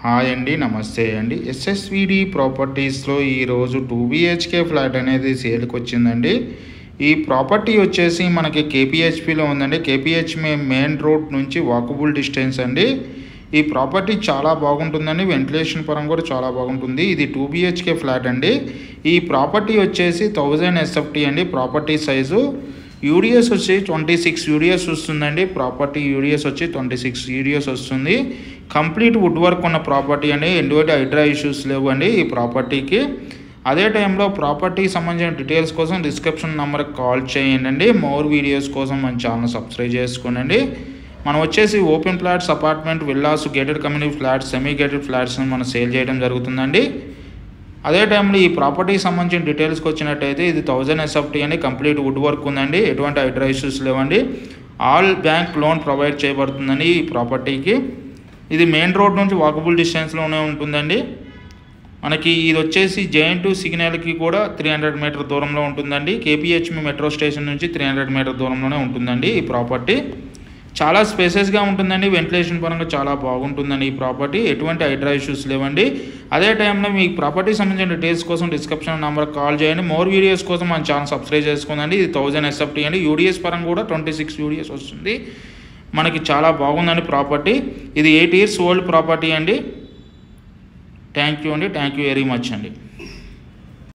Hi అండి, నమస్తే అండి. ఎస్ఎస్విడి ప్రాపర్టీస్లో ఈరోజు 2 BHK ఫ్లాట్ అనేది సేల్కి వచ్చిందండి. ఈ ప్రాపర్టీ వచ్చేసి మనకి కేపీహెచ్పిలో ఉందండి. కేపీహెచ్పి మెయిన్ రోడ్ నుంచి వాకబుల్ డిస్టెన్స్ అండి. ఈ ప్రాపర్టీ చాలా బాగుంటుందండి. వెంటిలేషన్ పరంగా కూడా చాలా బాగుంటుంది. ఇది 2 BHK ఫ్లాట్ అండి. ఈ ప్రాపర్టీ వచ్చేసి 1000 SFT అండి. ప్రాపర్టీ సైజు యూడిఎస్ వచ్చి 26 యూడిఎస్ వస్తుందండి. ప్రాపర్టీ యూడిఎస్ వచ్చి 26 యూడిఎస్ వస్తుంది. కంప్లీట్ వుడ్ వర్క్ ఉన్న ప్రాపర్టీ అండి. ఎటువంటి హైడ్రా ఇష్యూస్ లేవండి ఈ ప్రాపర్టీకి. అదే టైంలో ప్రాపర్టీకి సంబంధించిన డీటెయిల్స్ కోసం డిస్క్రిప్షన్ నెంబర్కి కాల్ చేయండి. మోర్ వీడియోస్ కోసం మన ఛానల్ సబ్స్క్రైబ్ చేసుకోండి. మనం వచ్చేసి open flats, apartment, villas, gated community flats, semi gated ఫ్లాట్స్ని మనం సేల్ చేయడం జరుగుతుందండి. అదే టైంలో ఈ ప్రాపర్టీకి సంబంధించిన డీటెయిల్స్కి వచ్చినట్టయితే ఇది 1000 SFT అండి. కంప్లీట్ వుడ్ వర్క్ ఉందండి. ఎటువంటి హైడ్రా ఇష్యూస్ లేవండి. ఆల్ బ్యాంక్ లోన్ ప్రొవైడ్ చేయబడుతుందండి ఈ ప్రాపర్టీకి. ఇది మెయిన్ రోడ్ నుంచి వాకబుల్ డిస్టెన్స్లోనే ఉంటుందండి. మనకి ఇది వచ్చేసి జైన్ టు సిగ్నల్కి కూడా 300 మీటర్ దూరంలో ఉంటుందండి. కేపీహెచ్పి మెట్రో స్టేషన్ నుంచి 300 మీటర్ దూరంలోనే ఉంటుందండి ఈ ప్రాపర్టీ. చాలా స్పేసెస్గా ఉంటుందండి. వెంటిలేషన్ పరంగా చాలా బాగుంటుందండి ఈ ప్రాపర్టీ. ఎటువంటి హైడ్రా ఇష్యూస్ లేవండి. అదే టైంలో మీ ప్రాపర్టీకి సంబంధించిన డీటెయిల్స్ కోసం డిస్క్రిప్షన్ నెంబర్కి కాల్ చేయండి. మోర్ వీడియోస్ కోసం మన ఛానల్ సబ్స్క్రైబ్ చేసుకోండి. ఇది 1000 SFT అండి. యూడిఎస్ పరంగా కూడా 26 యూడిఎస్ వస్తుంది. మనకి చాలా బాగుందండి ప్రాపర్టీ. ఇది 8 years ఓల్డ్ ప్రాపర్టీ అండి. థ్యాంక్ యూ అండి. థ్యాంక్ యూ వెరీ మచ్ అండి.